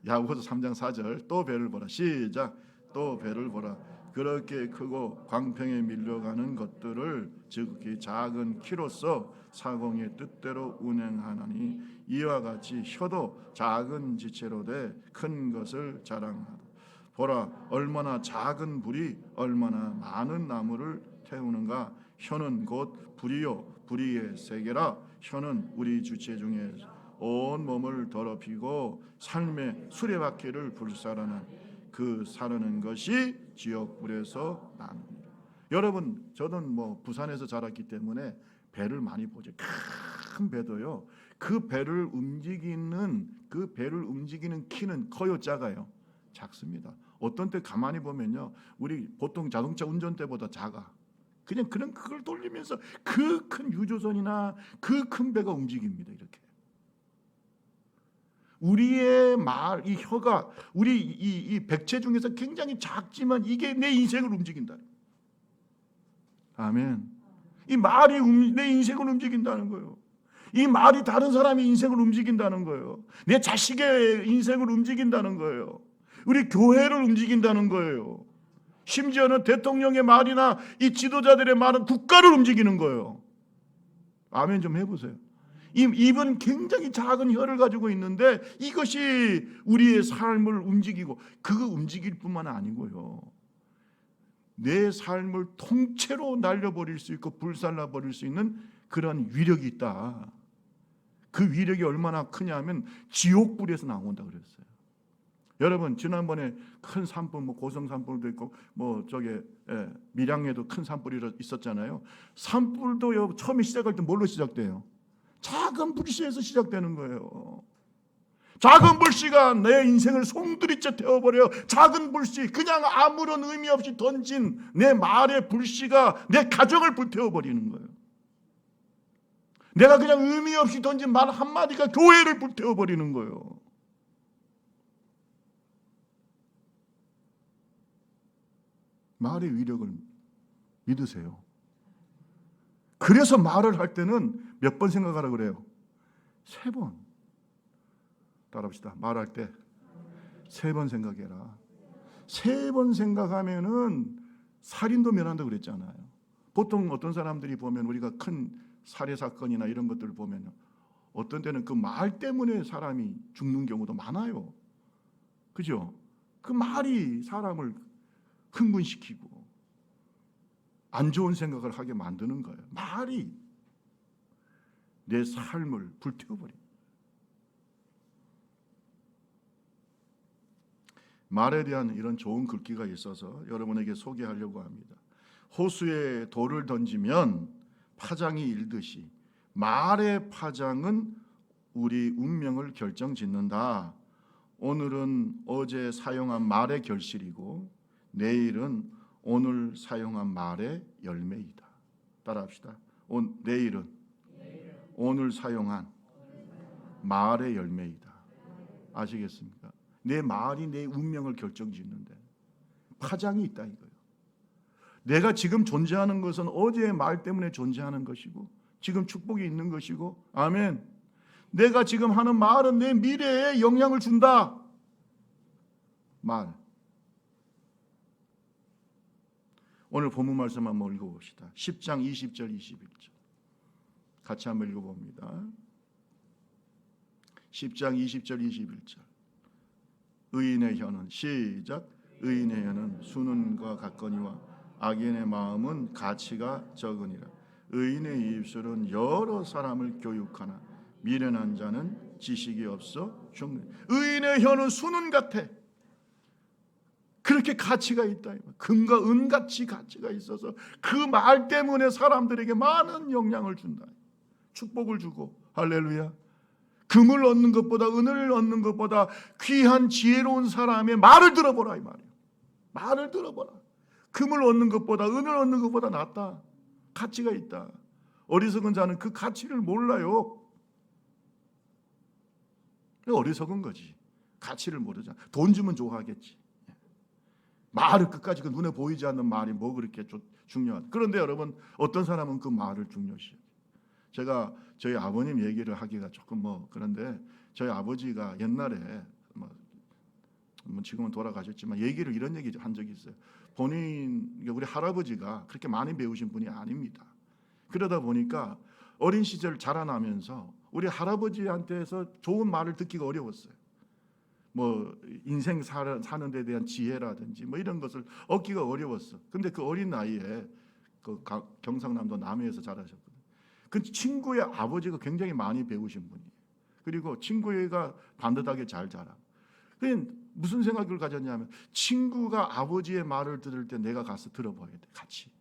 S1: 야고보서 3장 4절 또 배를 보라. 시작. 또 배를 보라. 그렇게 크고 광평에 밀려가는 것들을 지극히 작은 키로서 사공의 뜻대로 운행하나니 이와 같이 혀도 작은 지체로 돼 큰 것을 자랑하다. 보라 얼마나 작은 불이 얼마나 많은 나무를 태우는가. 혀는 곧 불이요 불의의 세계라. 혀는 우리 주체 중에 온 몸을 더럽히고 삶의 수레바퀴를 불사르는 그 사르는 것이 지옥불에서 나옵니다. 여러분 저는 부산에서 자랐기 때문에 배를 많이 보죠. 큰 배도요. 그 배를 움직이는 키는 커요, 작아요? 작습니다. 어떤 때 가만히 보면요, 우리 보통 자동차 운전대보다 작아. 그냥 그걸 돌리면서 그 큰 유조선이나 그 큰 배가 움직입니다. 이렇게. 우리의 말, 이 혀가 우리 이 백체 중에서 굉장히 작지만 이게 내 인생을 움직인다. 아멘. 이 말이 내 인생을 움직인다는 거예요. 이 말이 다른 사람의 인생을 움직인다는 거예요. 내 자식의 인생을 움직인다는 거예요. 우리 교회를 움직인다는 거예요. 심지어는 대통령의 말이나 이 지도자들의 말은 국가를 움직이는 거예요. 아멘 좀 해보세요. 입은 굉장히 작은 혀를 가지고 있는데 이것이 우리의 삶을 움직이고 그거 움직일 뿐만 아니고요. 내 삶을 통째로 날려버릴 수 있고 불살라버릴 수 있는 그런 위력이 있다. 그 위력이 얼마나 크냐면 지옥불에서 나온다 그랬어요. 여러분 지난번에 큰 산불 고성 산불도 있고 밀양에도 큰 산불이 있었잖아요. 산불도 처음에 시작할 때 뭘로 시작돼요? 작은 불씨에서 시작되는 거예요. 작은 불씨가 내 인생을 송두리째 태워버려. 작은 불씨, 그냥 아무런 의미 없이 던진 내 말의 불씨가 내 가정을 불태워버리는 거예요. 내가 그냥 의미 없이 던진 말 한마디가 교회를 불태워버리는 거예요. 말의 위력을 믿으세요. 그래서 말을 할 때는 몇 번 생각하라 그래요? 3번. 따라합시다. 말할 때 3번 생각해라. 3번 생각하면은 살인도 면한다고 그랬잖아요. 보통 어떤 사람들이 보면 우리가 큰 살해 사건이나 이런 것들을 보면 어떤 때는 그 말 때문에 사람이 죽는 경우도 많아요. 그죠? 그 말이 사람을 흥분시키고 안 좋은 생각을 하게 만드는 거예요. 말이 내 삶을 불태워버립니다. 말에 대한 이런 좋은 글귀가 있어서 여러분에게 소개하려고 합니다. 호수에 돌을 던지면 파장이 일듯이 말의 파장은 우리 운명을 결정짓는다. 오늘은 어제 사용한 말의 결실이고 내일은 오늘 사용한 말의 열매이다. 따라합시다. 내일은 오늘 사용한 말의 열매이다. 아시겠습니까? 내 말이 내 운명을 결정짓는데 파장이 있다 이거예요. 내가 지금 존재하는 것은 어제의 말 때문에 존재하는 것이고 지금 축복이 있는 것이고, 아멘. 내가 지금 하는 말은 내 미래에 영향을 준다. 말. 오늘 본문 말씀 한번 읽어봅시다. 10장 20절 21절 같이 한번 읽어봅니다. 10장 20절 21절 의인의 혀는 시작 의인의 혀는 수는과 같거니와 악인의 마음은 가치가 적으니라. 의인의 입술은 여러 사람을 교육하나 미련한 자는 지식이 없어 죽는. 의인의 혀는 수는 같아. 그렇게 가치가 있다. 금과 은같이 가치가 있어서 그 말 때문에 사람들에게 많은 영향을 준다. 축복을 주고. 할렐루야. 금을 얻는 것보다 은을 얻는 것보다 귀한 지혜로운 사람의 말을 들어보라 이 말이에요. 말을 들어보라. 금을 얻는 것보다 은을 얻는 것보다 낫다. 가치가 있다. 어리석은 자는 그 가치를 몰라요. 어리석은 거지. 가치를 모르잖아. 돈 주면 좋아하겠지. 말을 끝까지 그 눈에 보이지 않는 말이 뭐 그렇게 중요하다. 그런데 여러분 어떤 사람은 그 말을 중요시해요. 제가 저희 아버님 얘기를 하기가 조금 그런데 저희 아버지가 옛날에 지금은 돌아가셨지만 얘기를 이런 얘기 한 적이 있어요. 우리 할아버지가 그렇게 많이 배우신 분이 아닙니다. 그러다 보니까 어린 시절 자라나면서 우리 할아버지한테서 좋은 말을 듣기가 어려웠어요. 인생 사는 데 대한 지혜라든지 이런 것을 얻기가 어려웠어. 근데 그 어린 나이에 그 경상남도 남해에서 자라셨거든요. 그 친구의 아버지가 굉장히 많이 배우신 분이에요. 그리고 친구가 반듯하게 잘 자라. 그냥 무슨 생각을 가졌냐면 친구가 아버지의 말을 들을 때 내가 가서 들어봐야 돼. 같이.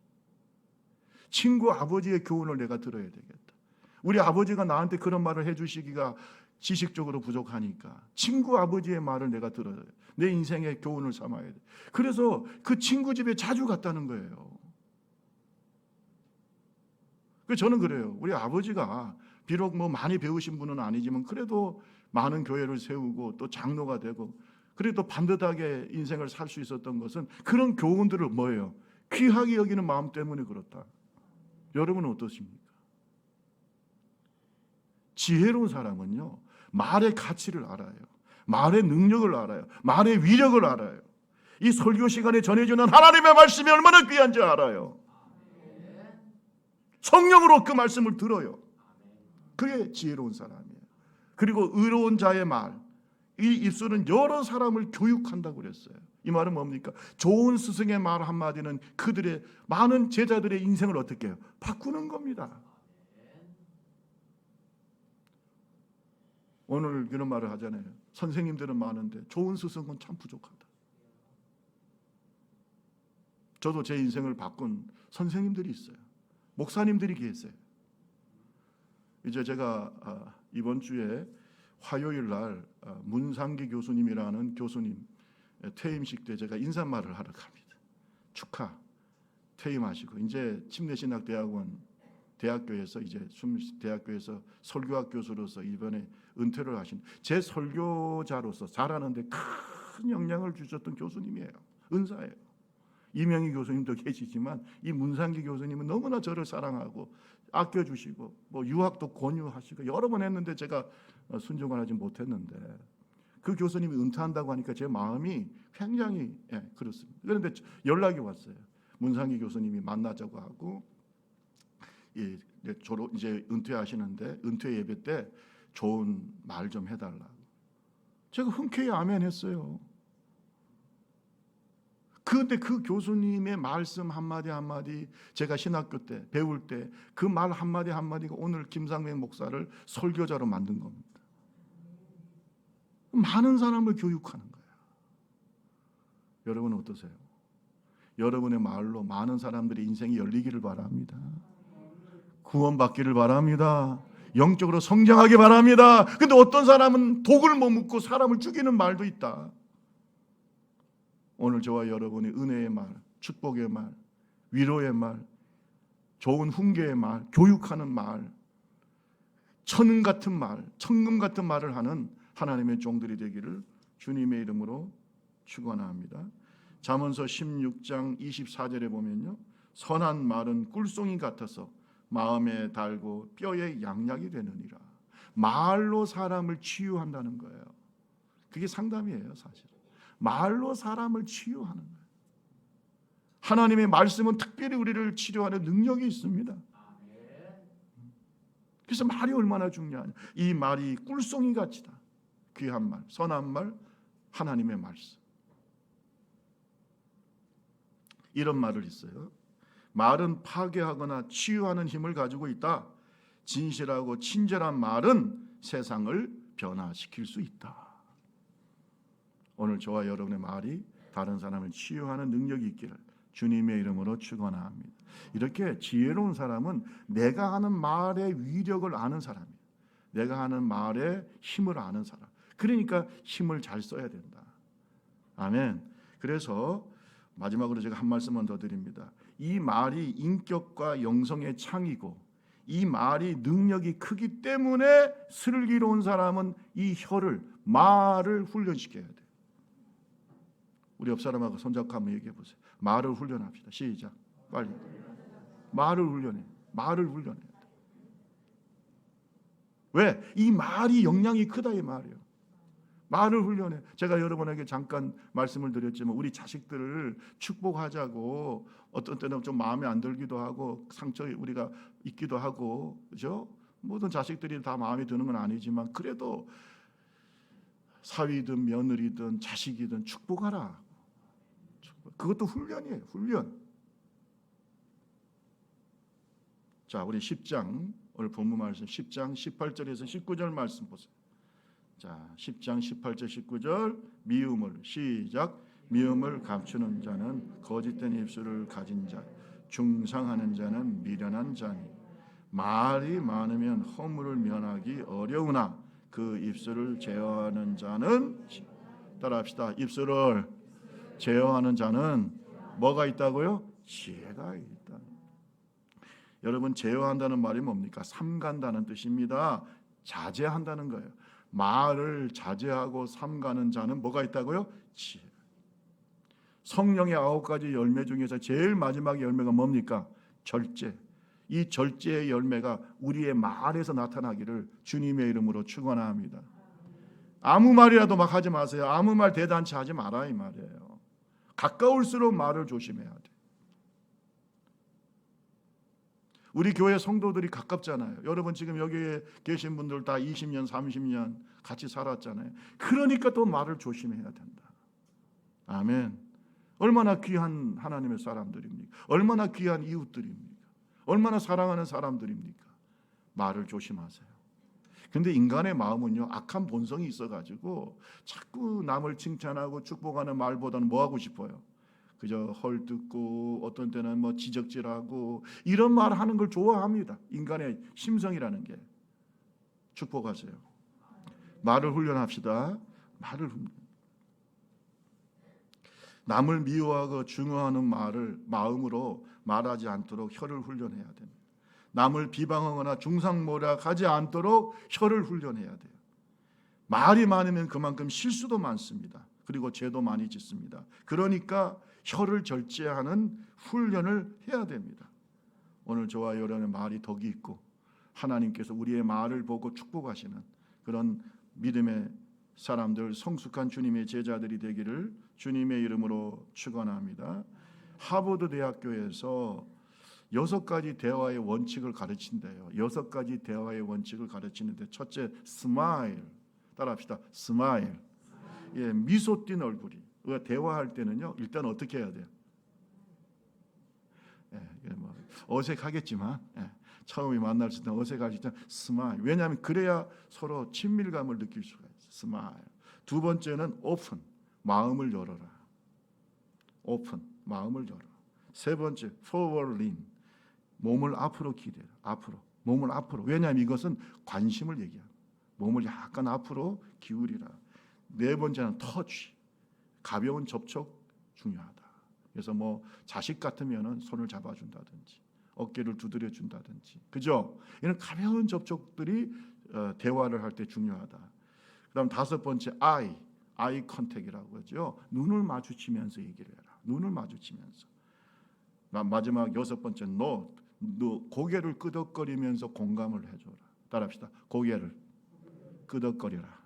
S1: 친구 아버지의 교훈을 내가 들어야 되겠다. 우리 아버지가 나한테 그런 말을 해주시기가 지식적으로 부족하니까 친구 아버지의 말을 내가 들어야 돼. 내 인생의 교훈을 삼아야 돼. 그래서 그 친구 집에 자주 갔다는 거예요. 저는 그래요. 우리 아버지가 비록 많이 배우신 분은 아니지만 그래도 많은 교회를 세우고 또 장로가 되고 그래도 반듯하게 인생을 살 수 있었던 것은 그런 교훈들을 뭐예요? 귀하게 여기는 마음 때문에 그렇다. 여러분은 어떠십니까? 지혜로운 사람은요, 말의 가치를 알아요. 말의 능력을 알아요. 말의 위력을 알아요. 이 설교 시간에 전해주는 하나님의 말씀이 얼마나 귀한지 알아요. 성령으로 그 말씀을 들어요. 그게 지혜로운 사람이에요. 그리고 의로운 자의 말, 이 입술은 여러 사람을 교육한다고 그랬어요. 이 말은 뭡니까? 좋은 스승의 말 한마디는 그들의 많은 제자들의 인생을 어떻게 해요? 바꾸는 겁니다. 오늘 이런 말을 하잖아요. 선생님들은 많은데 좋은 스승은 참 부족하다. 저도 제 인생을 바꾼 선생님들이 있어요. 목사님들이 계세요. 이제 제가 이번 주에 화요일 날 문상기 교수님이라는 교수님 퇴임식 때 제가 인사말을 하러 갑니다. 축하 퇴임하시고 이제 침례신학대학원 대학교에서 대학교에서 설교학 교수로서 이번에 은퇴를 하신 제 설교자로서 잘하는데 큰 영향을 주셨던 교수님이에요. 은사예요. 이명희 교수님도 계시지만 이 문상기 교수님은 너무나 저를 사랑하고 아껴주시고 유학도 권유하시고 여러 번 했는데 제가 순종을 하지 못했는데 그 교수님이 은퇴한다고 하니까 제 마음이 굉장히 그렇습니다. 그런데 연락이 왔어요. 문상기 교수님이 만나자고 하고 이제 은퇴하시는데 은퇴 예배 때 좋은 말 좀 해달라고. 제가 흔쾌히 아멘 했어요. 그런데 그 교수님의 말씀 한마디 한마디 제가 신학교 때 배울 때 그 말 한마디 한마디가 오늘 김상명 목사를 설교자로 만든 겁니다. 많은 사람을 교육하는 거예요. 여러분은 어떠세요? 여러분의 말로 많은 사람들의 인생이 열리기를 바랍니다. 구원받기를 바랍니다. 영적으로 성장하기 바랍니다. 근데 어떤 사람은 독을 머금고 사람을 죽이는 말도 있다. 오늘 저와 여러분이 은혜의 말, 축복의 말, 위로의 말, 좋은 훈계의 말, 교육하는 말, 천은 같은 말, 천금 같은 말을 하는 하나님의 종들이 되기를 주님의 이름으로 축원합니다. 잠언서 16장 24절에 보면요, 선한 말은 꿀송이 같아서 마음에 달고 뼈에 양약이 되느니라. 말로 사람을 치유한다는 거예요. 그게 상담이에요, 사실. 말로 사람을 치유하는 거예요. 하나님의 말씀은 특별히 우리를 치료하는 능력이 있습니다. 그래서 말이 얼마나 중요하냐. 이 말이 꿀송이 같이다. 귀한 말, 선한 말, 하나님의 말씀. 이런 말을 있어요. 말은 파괴하거나 치유하는 힘을 가지고 있다. 진실하고 친절한 말은 세상을 변화시킬 수 있다. 오늘 저와 여러분의 말이 다른 사람을 치유하는 능력이 있기를 주님의 이름으로 축원합니다. 이렇게 지혜로운 사람은 내가 하는 말의 위력을 아는 사람이에요. 내가 하는 말의 힘을 아는 사람. 그러니까 힘을 잘 써야 된다. 아멘. 그래서 마지막으로 제가 한 말씀만 더 드립니다. 이 말이 인격과 영성의 창이고 이 말이 능력이 크기 때문에 슬기로운 사람은 이 혀를, 말을 훈련시켜야 돼요. 우리 옆 사람하고 손잡고 한번 얘기해 보세요. 말을 훈련합시다. 시작. 빨리. 말을 훈련해. 말을 훈련해. 왜? 이 말이 영향이 크다 이 말이에요. 말을 훈련해. 제가 여러분에게 잠깐 말씀을 드렸지만 우리 자식들을 축복하자고 어떤 때는 좀 마음에 안 들기도 하고 상처 우리가 있기도 하고, 그죠? 모든 자식들이 다 마음에 드는 건 아니지만 그래도 사위든 며느리든 자식이든 축복하라. 그것도 훈련이에요. 훈련. 자, 우리 10장 오늘 본문 말씀 10장 18절에서 19절 말씀 보세요. 자, 10장 18절 19절 미움을 시작. 미움을 감추는 자는 거짓된 입술을 가진 자, 중상하는 자는 미련한 자니 말이 많으면 허물을 면하기 어려우나 그 입술을 제어하는 자는 따라합시다. 입술을 제어하는 자는 뭐가 있다고요? 지혜가 있다. 여러분 제어한다는 말이 뭡니까? 삼간다는 뜻입니다. 자제한다는 거예요. 말을 자제하고 삼가는 자는 뭐가 있다고요? 지혜. 성령의 9가지 열매 중에서 제일 마지막 열매가 뭡니까? 절제. 이 절제의 열매가 우리의 말에서 나타나기를 주님의 이름으로 축원합니다. 아무 말이라도 막 하지 마세요. 아무 말 대단치 하지 마라 이 말이에요. 가까울수록 말을 조심해야 돼. 우리 교회 성도들이 가깝잖아요. 여러분 지금 여기에 계신 분들 다 20년, 30년 같이 살았잖아요. 그러니까 또 말을 조심해야 된다. 아멘. 얼마나 귀한 하나님의 사람들입니까? 얼마나 귀한 이웃들입니까? 얼마나 사랑하는 사람들입니까? 말을 조심하세요. 근데 인간의 마음은요, 악한 본성이 있어가지고 자꾸 남을 칭찬하고 축복하는 말보다는 뭐 하고 싶어요? 그저 헐뜯고 어떤 때는 뭐 지적질하고 이런 말 하는 걸 좋아합니다. 인간의 심성이라는 게. 축복하세요. 말을 훈련합시다. 말을 훈련. 남을 미워하고 증오하는 말을 마음으로 말하지 않도록 혀를 훈련해야 됩니다. 남을 비방하거나 중상모략하지 않도록 혀를 훈련해야 돼요. 말이 많으면 그만큼 실수도 많습니다. 그리고 죄도 많이 짓습니다. 그러니까 혀를 절제하는 훈련을 해야 됩니다. 오늘 저와 여러분의 말이 덕이 있고 하나님께서 우리의 말을 보고 축복하시는 그런 믿음의 사람들, 성숙한 주님의 제자들이 되기를 주님의 이름으로 축원합니다. 하버드 대학교에서 6가지 대화의 원칙을 가르친대요. 6가지 대화의 원칙을 가르치는데 첫째, 스마일. 따라합시다. 스마일. 예, 미소 띤 얼굴이. 대화할 때는요, 일단 어떻게 해야 돼요? 예, 뭐 어색하겠지만 처음에 만날 때 어색하겠지만 스마일. 왜냐하면 그래야 서로 친밀감을 느낄 수가 있어요. 스마일. 두 번째는 오픈. 마음을 열어라. 오픈. 마음을 열어라. 세 번째, forward lean. 몸을 앞으로 기대라. 앞으로. 몸을 앞으로. 왜냐하면 이것은 관심을 얘기합니다. 몸을 약간 앞으로 기울이라. 네 번째는 터치. 가벼운 접촉 중요하다. 그래서 뭐 자식 같으면은 손을 잡아준다든지 어깨를 두드려 준다든지, 그죠? 이런 가벼운 접촉들이 대화를 할 때 중요하다. 그다음 5번째 아이 컨택이라고 하죠. 눈을 마주치면서 얘기를 해라. 눈을 마주치면서. 마지막 6번째 너 고개를 끄덕거리면서 공감을 해줘라. 따라합시다. 고개를 끄덕거리라.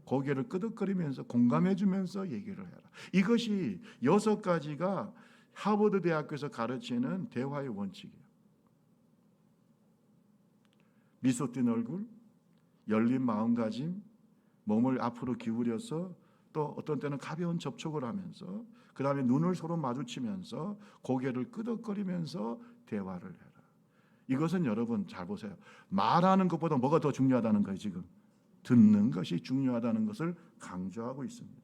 S1: 고개를 끄덕거리면서 공감해주면서 얘기를 해라. 이것이 6가지가 하버드 대학교에서 가르치는 대화의 원칙이에요. 미소 띈 얼굴, 열린 마음가짐, 몸을 앞으로 기울여서 또 어떤 때는 가벼운 접촉을 하면서 그 다음에 눈을 서로 마주치면서 고개를 끄덕거리면서 대화를 해라. 이것은 여러분 잘 보세요. 말하는 것보다 뭐가 더 중요하다는 거예요. 지금 듣는 것이 중요하다는 것을 강조하고 있습니다.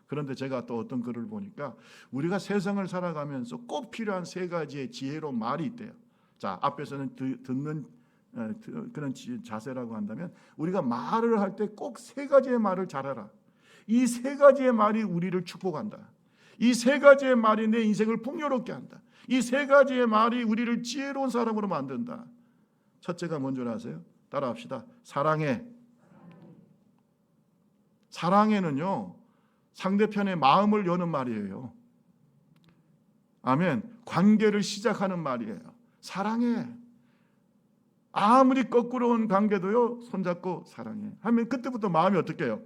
S1: 그런데 제가 또 어떤 글을 보니까 우리가 세상을 살아가면서 꼭 필요한 3가지의 지혜로운 말이 있대요. 자, 앞에서는 듣는 그런 자세라고 한다면 우리가 말을 할 때 꼭 3가지의 말을 잘하라. 이 3가지의 말이 우리를 축복한다. 이 3가지의 말이 내 인생을 풍요롭게 한다. 이 3가지의 말이 우리를 지혜로운 사람으로 만든다. 첫째가 뭔지 아세요? 따라합시다. 사랑해. 사랑해는요, 상대편의 마음을 여는 말이에요. 아멘. 관계를 시작하는 말이에요. 사랑해. 아무리 거꾸로 온 관계도요, 손잡고 사랑해 하면 그때부터 마음이 어떻게 해요?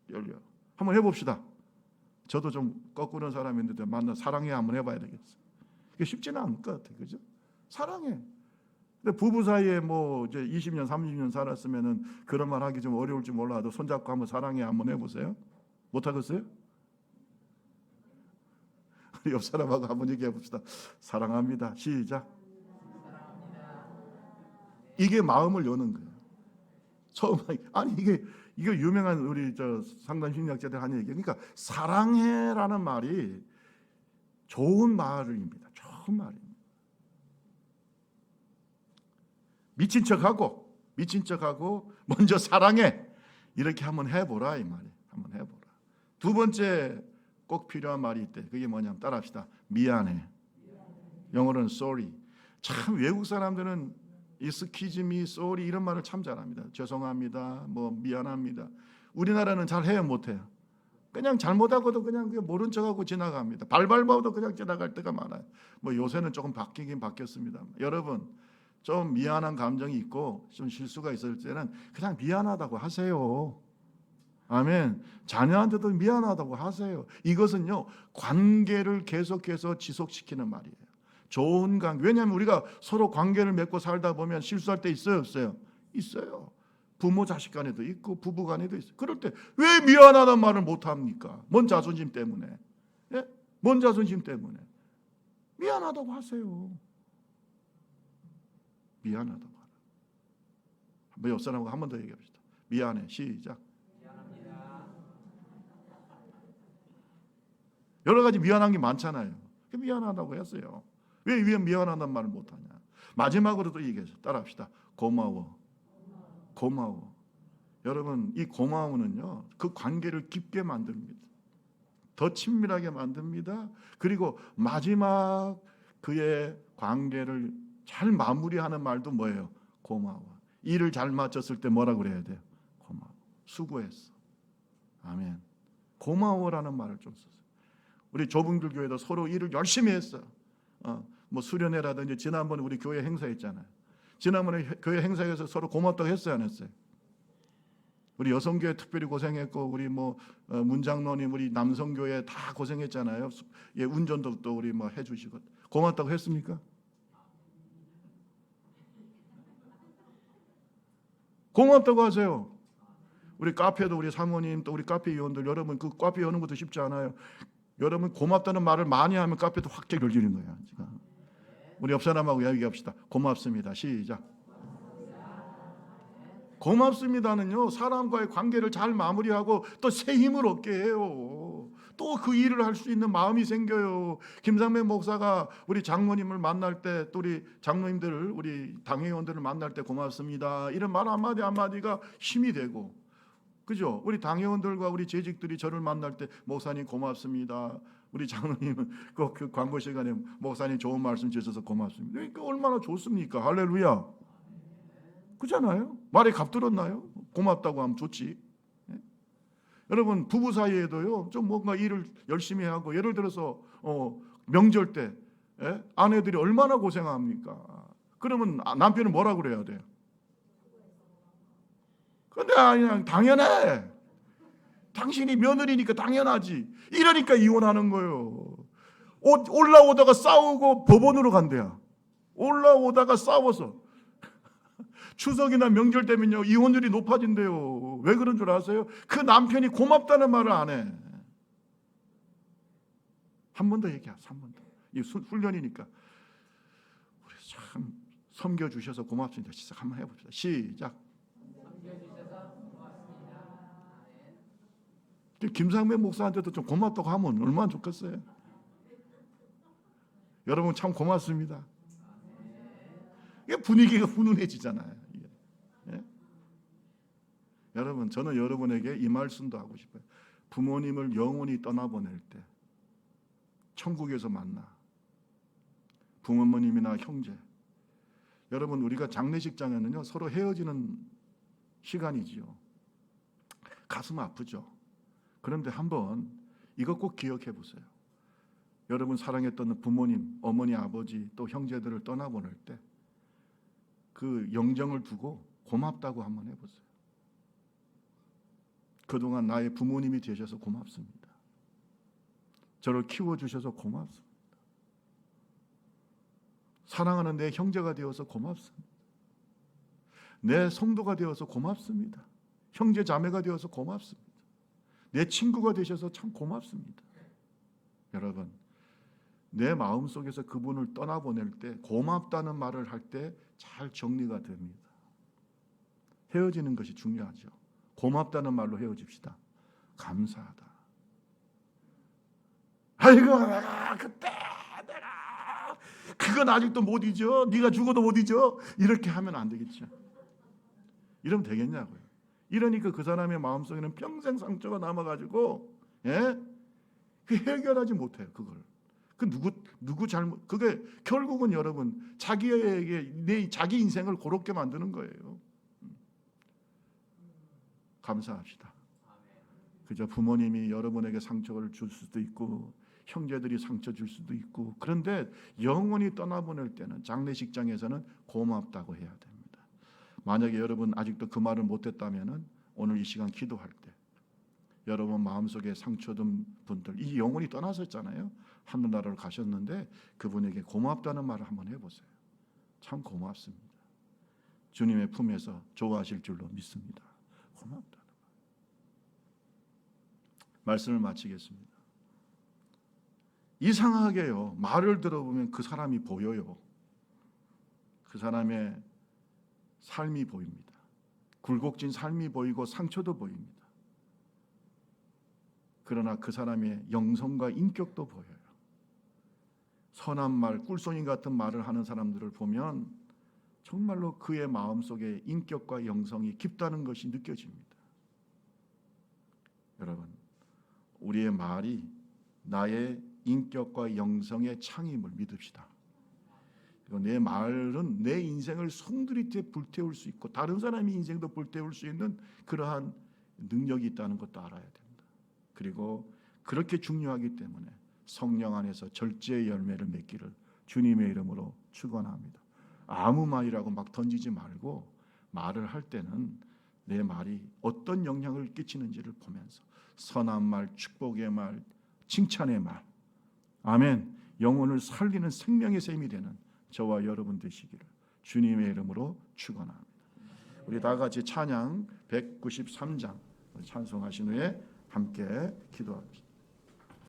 S1: 열려. 한번 해봅시다. 저도 좀 거꾸로 온 사람인데 만나 사랑해 한번 해봐야 되겠어요. 이게 쉽지는 않을 것 같아요. 그죠? 사랑해. 근데 부부 사이에 뭐 이제 20년, 30년 살았으면은 그런 말 하기 좀 어려울지 몰라도 손잡고 한번 사랑해 한번 해보세요. 못 하겠어요? 우리 옆 사람하고 한번 얘기해 봅시다. 사랑합니다. 시작. 이게 마음을 여는 거예요. 처음 아니 이게 유명한 우리 저 상담 심리학자들 하는 얘기. 그러니까 사랑해라는 말이 좋은 말입니다. 좋은 말입니다. 미친 척하고 먼저 사랑해 이렇게 한번 해보라 이 말이에요. 한번 해보라. 2번째 꼭 필요한 말이 있대. 그게 뭐냐면 따라합시다. 미안해. 영어로는 sorry. 참 외국 사람들은 excuse me, sorry 이런 말을 참 잘합니다. 죄송합니다. 뭐 미안합니다. 우리나라는 잘 해요, 못 해요? 그냥 잘못하고도 그냥 모른 척하고 지나갑니다. 발발봐도 그냥 지나갈 때가 많아요. 뭐 요새는 조금 바뀌긴 바뀌었습니다. 여러분 좀 미안한 감정이 있고 좀 실수가 있을 때는 그냥 미안하다고 하세요. 아멘. 자녀한테도 미안하다고 하세요. 이것은요 관계를 계속해서 지속시키는 말이에요. 좋은 관계. 왜냐하면 우리가 서로 관계를 맺고 살다 보면 실수할 때 있어요, 없어요? 있어요. 부모 자식 간에도 있고 부부 간에도 있어요. 그럴 때 왜 미안하다는 말을 못 합니까? 뭔 자존심 때문에? 예? 뭔 자존심 때문에? 미안하다고 하세요. 미안하다고 하라. 한번 옆 사람하고 한 번 더 얘기합시다. 미안해. 시작. 미안합니다. 여러 가지 미안한 게 많잖아요. 미안하다고 했어요. 왜 미안하다는 말을 못하냐? 마지막으로 또 얘기해서 따라합시다. 고마워. 여러분 이 고마움은요 그 관계를 깊게 만듭니다. 더 친밀하게 만듭니다. 그리고 마지막 그의 관계를 잘 마무리하는 말도 뭐예요? 고마워. 일을 잘 마쳤을 때 뭐라 그래야 돼요? 고마워. 수고했어. 아멘. 고마워라는 말을 좀 썼어요. 우리 좁은길 교회도 서로 일을 열심히 했어요. 뭐 수련회라든지 지난번에 우리 교회 행사했잖아요. 지난번에 교회 행사에서 서로 고맙다고 했어요, 안 했어요? 우리 여성교회 특별히 고생했고 우리 뭐 문장로님 우리 남성교회 다 고생했잖아요. 예, 운전도 또 우리 뭐 해주시고 고맙다고 했습니까? 고맙다고 하세요. 우리 카페도 우리 사모님 또 우리 카페 위원들 여러분 그 카페 여는 것도 쉽지 않아요. 여러분 고맙다는 말을 많이 하면 카페도 확 열리는 거예요. 지금. 우리 옆 사람하고 얘기합시다. 고맙습니다. 시작. 고맙습니다는요 사람과의 관계를 잘 마무리하고 또 새 힘을 얻게 해요. 또 그 일을 할 수 있는 마음이 생겨요. 김상배 목사가 우리 장로님을 만날 때 또 우리 장로님들을 우리 당회의원들을 만날 때 고맙습니다 이런 말 한마디 한마디가 힘이 되고, 그죠? 우리 당회의원들과 우리 재직들이 저를 만날 때 목사님 고맙습니다. 우리 장로님은 그 광고 시간에 목사님 좋은 말씀 주셔서 고맙습니다. 그러니까 얼마나 좋습니까? 할렐루야. 그잖아요. 말에 값 들었나요? 고맙다고 하면 좋지. 예? 여러분 부부 사이에도요 좀 뭔가 일을 열심히 하고 예를 들어서 명절 때 아내들이 얼마나 고생합니까? 그러면 남편은 뭐라 그래야 돼요? 근데 그냥 당연해. 당신이 며느리니까 당연하지. 이러니까 이혼하는 거예요. 올라오다가 싸우고 법원으로 간대요. 올라오다가 싸워서 추석이나 명절 되면요 이혼율이 높아진대요. 왜 그런 줄 아세요? 그 남편이 고맙다는 말을 안 해. 한 번 더 얘기하세요. 한 번 더. 이 훈련이니까. 우리 참 섬겨주셔서 고맙습니다. 시작 한번 해봅시다. 시작. 김상배 목사한테도 좀 고맙다고 하면 얼마나 좋겠어요. 여러분 참 고맙습니다. 이게 분위기가 훈훈해지잖아요. 예? 여러분 저는 여러분에게 이 말씀도 하고 싶어요. 부모님을 영원히 떠나보낼 때 천국에서 만나 부모님이나 형제, 여러분 우리가 장례식장에는요 서로 헤어지는 시간이지요. 가슴 아프죠. 그런데 한번 이거 꼭 기억해 보세요. 여러분 사랑했던 부모님, 어머니, 아버지 또 형제들을 떠나보낼 때 그 영정을 두고 고맙다고 한번 해보세요. 그동안 나의 부모님이 되셔서 고맙습니다. 저를 키워주셔서 고맙습니다. 사랑하는 내 형제가 되어서 고맙습니다. 내 성도가 되어서 고맙습니다. 형제 자매가 되어서 고맙습니다. 내 친구가 되셔서 참 고맙습니다. 여러분 내 마음속에서 그분을 떠나보낼 때 고맙다는 말을 할 때 잘 정리가 됩니다. 헤어지는 것이 중요하죠. 고맙다는 말로 헤어집시다. 감사하다. 아이고 그때 내가 그건 아직도 못 잊어. 네가 죽어도 못 잊어. 이렇게 하면 안 되겠죠. 이러면 되겠냐고요. 이러니까 그 사람의 마음속에는 평생 상처가 남아가지고 그 해결하지 못해요. 그걸. 그 누구 잘못? 그게 결국은 여러분 자기에게 자기 인생을 고롭게 만드는 거예요. 감사합시다. 그저 부모님이 여러분에게 상처를 줄 수도 있고 형제들이 상처 줄 수도 있고 그런데 영원히 떠나보낼 때는 장례식장에서는 고맙다고 해야 됩니다. 만약에 여러분 아직도 그 말을 못했다면은 오늘 이 시간 기도할 때 여러분 마음속에 상처든 분들 이 영혼이 떠나셨잖아요. 하늘나라로 가셨는데 그분에게 고맙다는 말을 한번 해보세요. 참 고맙습니다. 주님의 품에서 좋아하실 줄로 믿습니다. 고맙다는 말. 말씀을 마치겠습니다. 이상하게요. 말을 들어보면 그 사람이 보여요. 그 사람의 삶이 보입니다. 굴곡진 삶이 보이고 상처도 보입니다. 그러나 그 사람의 영성과 인격도 보여요. 선한 말, 꿀송이 같은 말을 하는 사람들을 보면 정말로 그의 마음속에 인격과 영성이 깊다는 것이 느껴집니다. 여러분, 우리의 말이 나의 인격과 영성의 창임을 믿읍시다. 내 말은 내 인생을 송두리째 불태울 수 있고 다른 사람의 인생도 불태울 수 있는 그러한 능력이 있다는 것도 알아야 됩니다. 그리고 그렇게 중요하기 때문에 성령 안에서 절제의 열매를 맺기를 주님의 이름으로 축원합니다. 아무 말이라고 막 던지지 말고 말을 할 때는 내 말이 어떤 영향을 끼치는지를 보면서 선한 말, 축복의 말, 칭찬의 말, 아멘, 영혼을 살리는 생명의 샘이 되는 저와 여러분 되시기를 주님의 이름으로 축원합니다. 우리 다 같이 찬양 193장 찬송하신 후에 함께 기도합시다.